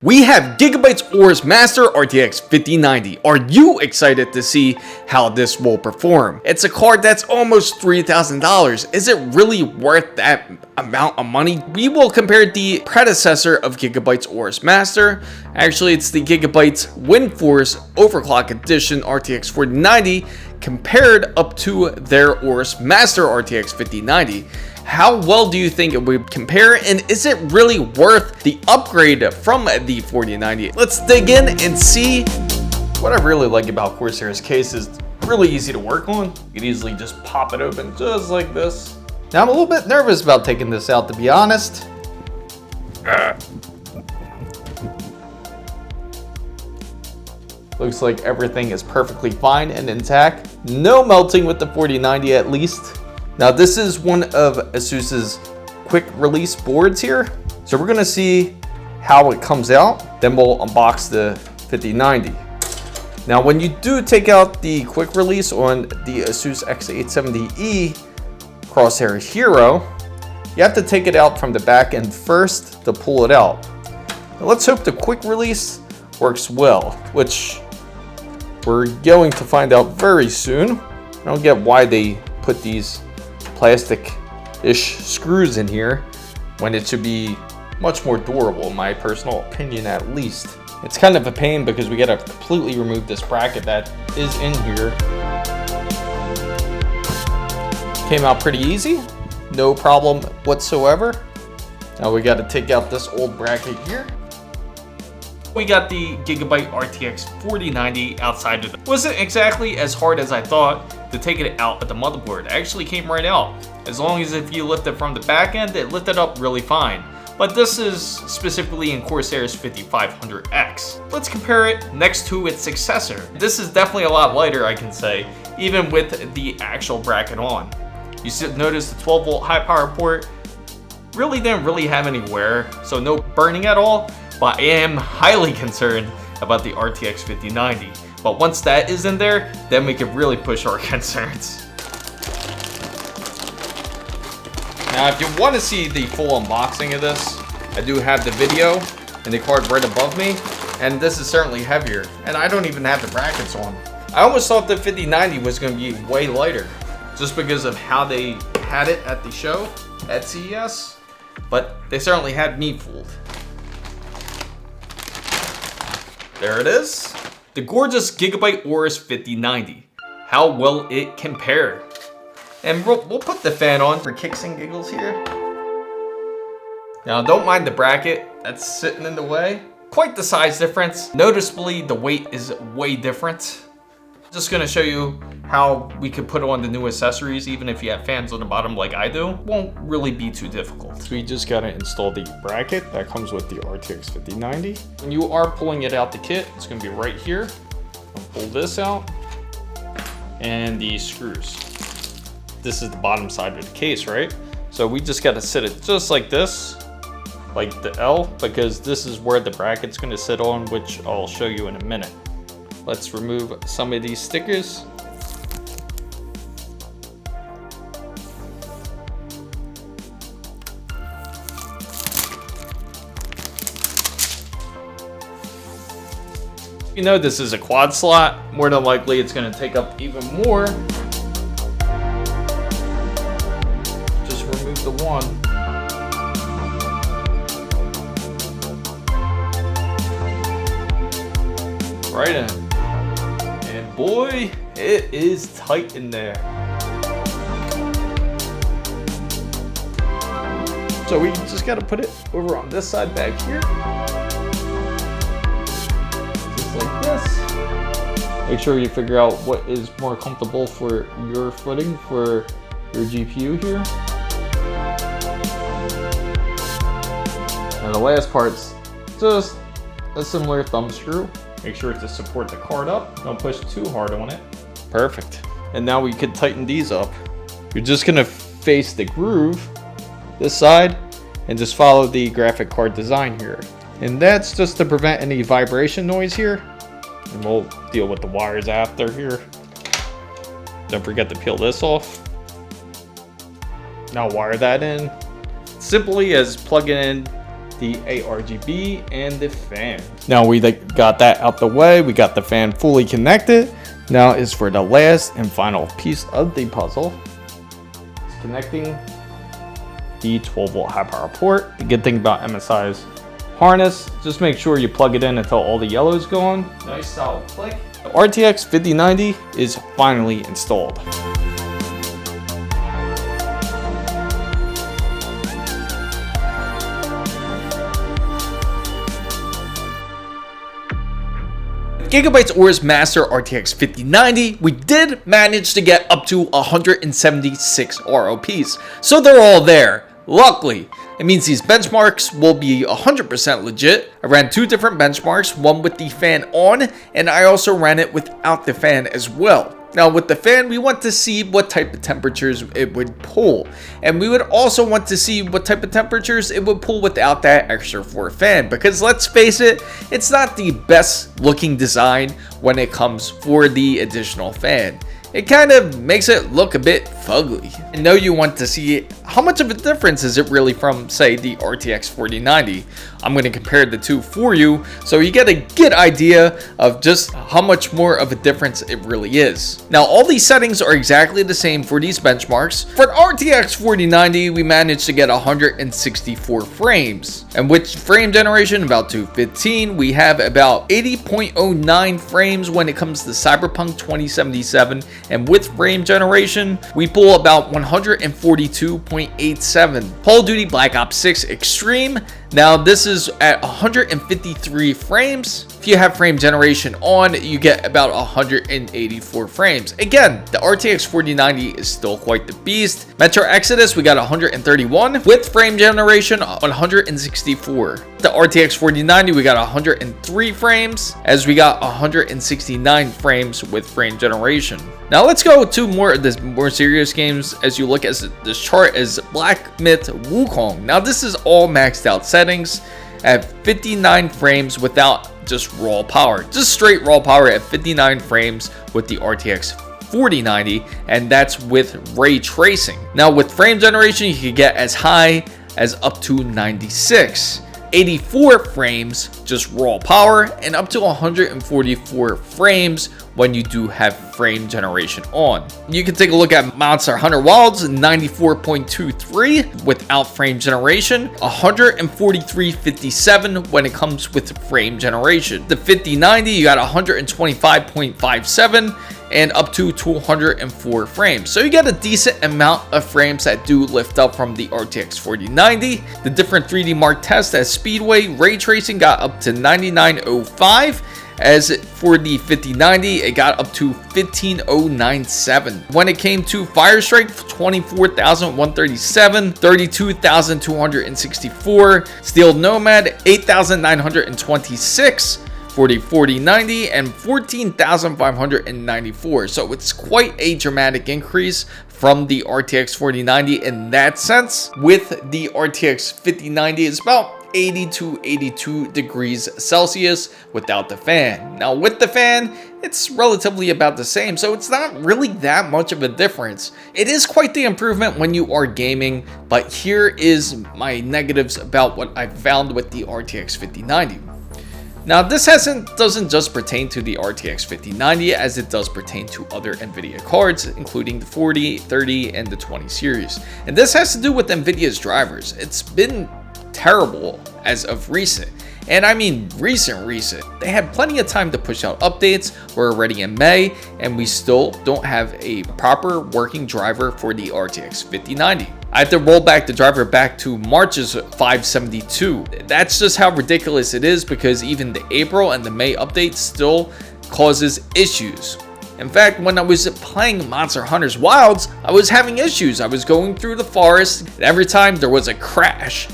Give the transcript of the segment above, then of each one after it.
We have Gigabyte's AORUS Master RTX 5090. Are you excited to see how this will perform? It's a card that's almost $3,000. Is it really worth that amount of money? We will compare the predecessor of Gigabyte's AORUS Master. Actually, it's the Gigabyte Windforce Overclock Edition RTX 4090 compared up to their AORUS Master RTX 5090. How well do you think it would compare, and is it really worth the upgrade from the 4090? Let's dig in and see. What I really like about Corsair's case is really easy to work on. You can easily just pop it open just like this. Now I'm a little bit nervous about taking this out, to be honest. Looks like everything is perfectly fine and intact. No melting with the 4090 at least. Now this is one of ASUS's quick release boards here. So we're gonna see how it comes out, then we'll unbox the 5090. Now when you do take out the quick release on the ASUS X870E Crosshair Hero, you have to take it out from the back end first to pull it out. Now let's hope the quick release works well, which we're going to find out very soon. I don't get why they put these plastic-ish screws in here when it should be much more durable, in my personal opinion at least. It's kind of a pain because we gotta completely remove this bracket that is in here. Came out pretty easy, no problem whatsoever. Now we gotta take out this old bracket here. We got the Gigabyte RTX 4090 outside of it. Wasn't exactly as hard as I thought to take it out at the motherboard. It actually came right out. As long as if you lift it from the back end, it lifted up really fine. But this is specifically in Corsair's 5500X. Let's compare it next to its successor. This is definitely a lot lighter, I can say, even with the actual bracket on. You should notice the 12 volt high power port really didn't have any wear, so no burning at all. But I am highly concerned about the RTX 5090. But once that is in there, then we can really push our concerns. Now, if you want to see the full unboxing of this, I do have the video and the card right above me. And this is certainly heavier. And I don't even have the brackets on. I almost thought the 5090 was going to be way lighter, just because of how they had it at the show at CES. But they certainly had me fooled. There it is, the gorgeous Gigabyte AORUS 5090. How will it compare? And we'll put the fan on for kicks and giggles here. Now don't mind the bracket that's sitting in the way. Quite the size difference. Noticeably the weight is way different. Just gonna show you how we could put on the new accessories even if you have fans on the bottom like I do. Won't really be too difficult. So we just gotta install the bracket that comes with the RTX 5090. When you are pulling it out the kit, it's gonna be right here. I'll pull this out and the screws. This is the bottom side of the case, right? So we just gotta sit it just like this, like the L, because this is where the bracket's gonna sit on, which I'll show you in a minute. Let's remove some of these stickers. You know this is a quad slot. More than likely it's going to take up even more. Just remove the one. Right in. And boy, it is tight in there. So we just got to put it over on this side back here. Just like this. Make sure you figure out what is more comfortable for your footing for your GPU here. And the last part's just a similar thumb screw. Make sure to support the card up. Don't push too hard on it. Perfect. And now we can tighten these up. You're just gonna face the groove, this side, and just follow the graphic card design here. And that's just to prevent any vibration noise here. And we'll deal with the wires after here. Don't forget to peel this off. Now wire that in. Simply as plugging in the ARGB, and the fan. Now we got that out the way. We got the fan fully connected. Now is for the last and final piece of the puzzle. It's connecting the 12-volt high power port. The good thing about MSI's harness, just make sure you plug it in until all the yellow is gone. Nice solid click. The RTX 5090 is finally installed. Gigabyte's AORUS Master RTX 5090, we did manage to get up to 176 ROPs, so they're all there. Luckily, it means these benchmarks will be 100% legit. I ran 2 different benchmarks, one with the fan on, and I also ran it without the fan as well. Now with the fan, we want to see what type of temperatures it would pull. And we would also want to see what type of temperatures it would pull without that extra 4 fan. Because let's face it, it's not the best looking design when it comes for the additional fan. It kind of makes it look a bit fugly. I know you want to see how much of a difference is it really from, say, the RTX 4090. I'm going to compare the two for you so you get a good idea of just how much more of a difference it really is. Now, all these settings are exactly the same for these benchmarks. For the RTX 4090, we managed to get 164 frames. And with frame generation about 215, we have about 80.09 frames when it comes to Cyberpunk 2077. And with frame generation, we pull about 142.87. Call of Duty Black Ops 6 Extreme. Now this is at 153 frames. If you have frame generation on, you get about 184 frames. Again, the RTX 4090 is still quite the beast. Metro Exodus, we got 131. With frame generation, 164. The RTX 4090, we got 103 frames, as we got 169 frames with frame generation. Now let's go to more of the more serious games. As you look at this chart, is Black Myth Wukong. Now this is all maxed out settings at 59 frames without just raw power, just straight raw power at 59 frames with the RTX 4090, and that's with ray tracing. Now with frame generation, you can get as high as up to 96. 84 frames just raw power, and up to 144 frames when you do have frame generation on. You can take a look at Monster Hunter Wilds, 94.23 without frame generation, 143.57 when it comes with frame generation. The 5090, you got 125.57 and up to 204 frames. So you get a decent amount of frames that do lift up from the RTX 4090. The different 3D Mark tests at Speedway, ray tracing got up to 9905. As for the 5090, it got up to 15097. When it came to Firestrike, 24,137, 32,264, Steel Nomad, 8,926. For the 4090 and 14,594. So it's quite a dramatic increase from the RTX 4090 in that sense. With the RTX 5090, it's about 80 to 82 degrees Celsius without the fan. Now with the fan, it's relatively about the same, so it's not really that much of a difference. It is quite the improvement when you are gaming, but here is my negatives about what I found with the RTX 5090. Now this doesn't just pertain to the RTX 5090, as it does pertain to other NVIDIA cards, including the 40, 30, and the 20 series. And this has to do with NVIDIA's drivers. It's been terrible as of recent. And I mean recent. They had plenty of time to push out updates. We're already in May, and we still don't have a proper working driver for the RTX 5090. I have to roll back the driver back to March's 572. That's just how ridiculous it is, because even the April and the May update still causes issues. In fact, when I was playing Monster Hunter Wilds, I was having issues. I was going through the forest, and every time there was a crash.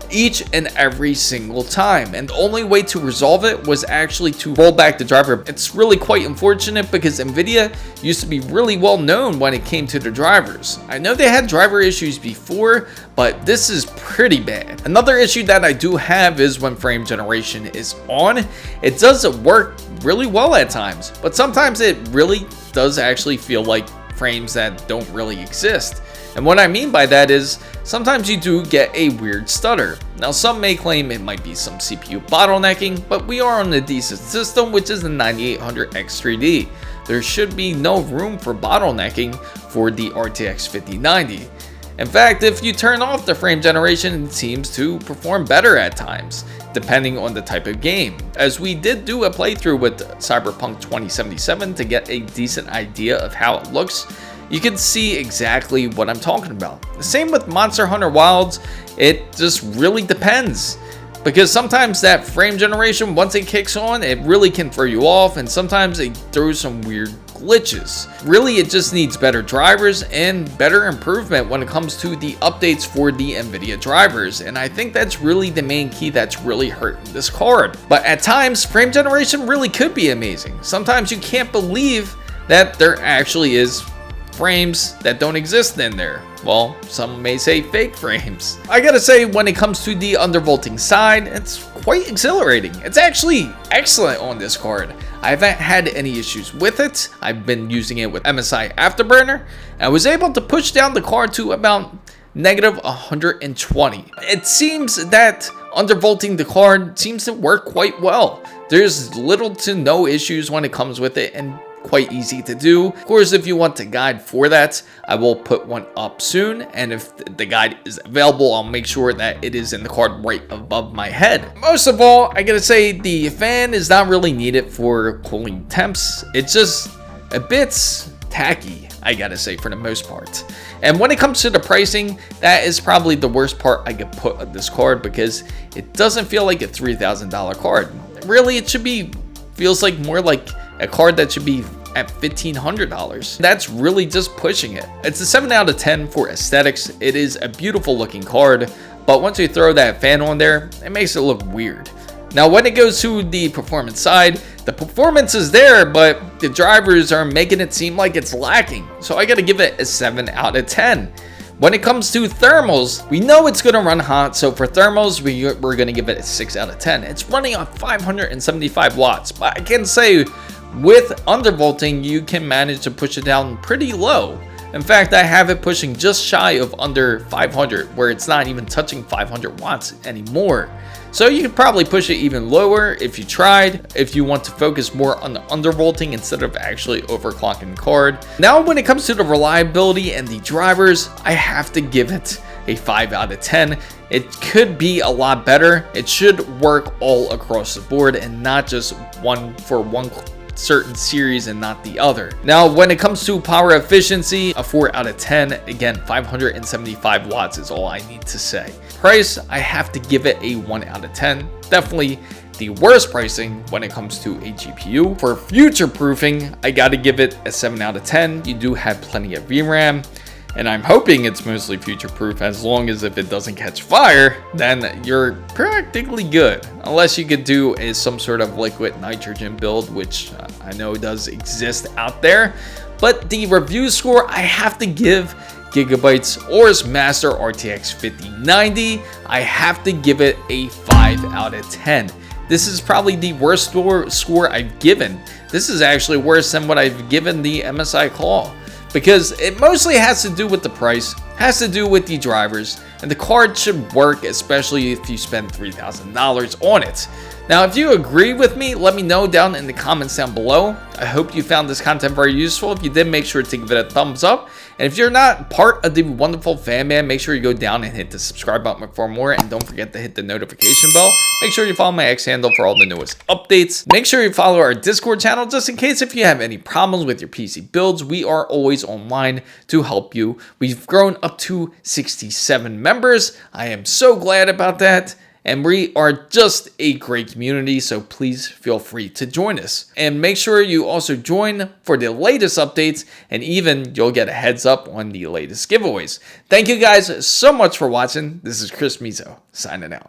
Each and every single time, and the only way to resolve it was actually to roll back the driver. It's really quite unfortunate, because NVIDIA used to be really well known when it came to the drivers. I know they had driver issues before, but this is pretty bad. Another issue that I do have is when frame generation is on. It does work really well at times, but sometimes it really does actually feel like frames that don't really exist. And what I mean by that is sometimes you do get a weird stutter. Now some may claim it might be some CPU bottlenecking, but we are on a decent system, which is the 9800X3D. There should be no room for bottlenecking for the RTX 5090. In fact, if you turn off the frame generation, it seems to perform better at times, depending on the type of game. As we did do a playthrough with Cyberpunk 2077 to get a decent idea of how it looks, you can see exactly what I'm talking about. The same with Monster Hunter Wilds, it just really depends. Because sometimes that frame generation, once it kicks on, it really can throw you off, and sometimes it throws some weird glitches. Really, it just needs better drivers and better improvement when it comes to the updates for the NVIDIA drivers, and I think that's really the main key that's really hurting this card. But at times, frame generation really could be amazing. Sometimes you can't believe that there actually is frames that don't exist in there. Well, some may say fake frames. I gotta say, when it comes to the undervolting side, it's quite exhilarating. It's actually excellent on this card. I haven't had any issues with it. I've been using it with MSI Afterburner. I was able to push down the card to about negative 120. It seems that undervolting the card seems to work quite well. There's little to no issues when it comes with it, and quite easy to do. Of course, if you want a guide for that, I will put one up soon, and if the guide is available, I'll make sure that it is in the card right above my head. Most of all, I gotta say the fan is not really needed for cooling temps. It's just a bit tacky, I gotta say, for the most part. And when it comes to the pricing, that is probably the worst part I could put on this card, because it doesn't feel like a $3,000 card. Really, it should be, feels like more like a card that should be at $1,500. That's really just pushing it. It's a 7 out of 10 for aesthetics. It is a beautiful looking card, but once you throw that fan on there, it makes it look weird. Now, when it goes to the performance side, the performance is there, but the drivers are making it seem like it's lacking. So I gotta give it a 7 out of 10. When it comes to thermals, we know it's gonna run hot, so for thermals, we're gonna give it a 6 out of 10. It's running on 575 watts, but I can say with undervolting, you can manage to push it down pretty low. In fact, I have it pushing just shy of under 500, where it's not even touching 500 watts anymore. So you could probably push it even lower if you tried, if you want to focus more on the undervolting instead of actually overclocking the card. Now, when it comes to the reliability and the drivers, I have to give it a 5 out of 10. It could be a lot better. It should work all across the board and not just one certain series and not the other. Now, when it comes to power efficiency, a 4 out of 10. Again, 575 watts is all I need to say. Price, I have to give it a 1 out of 10. Definitely the worst pricing when it comes to a GPU. For future proofing, I gotta give it a 7 out of 10. You do have plenty of VRAM, and I'm hoping it's mostly future proof, as long as if it doesn't catch fire, then you're practically good. Unless you could do some sort of liquid nitrogen build, which I know does exist out there. But the review score, I have to give Gigabyte's AORUS Master RTX 5090. I have to give it a 5 out of 10. This is probably the worst score I've given. This is actually worse than what I've given the MSI Claw, because it mostly has to do with the price, has to do with the drivers, and the card should work, especially if you spend $3,000 on it. Now, if you agree with me, let me know down in the comments down below. I hope you found this content very useful. If you did, make sure to give it a thumbs up. And if you're not part of the wonderful fan band, make sure you go down and hit the subscribe button for more. And don't forget to hit the notification bell. Make sure you follow my X handle for all the newest updates. Make sure you follow our Discord channel just in case if you have any problems with your PC builds. We are always online to help you. We've grown up to 67 members. I am so glad about that. And we are just a great community, so please feel free to join us. And make sure you also join for the latest updates, and even you'll get a heads up on the latest giveaways. Thank you guys so much for watching. This is Chris Mizo, signing out.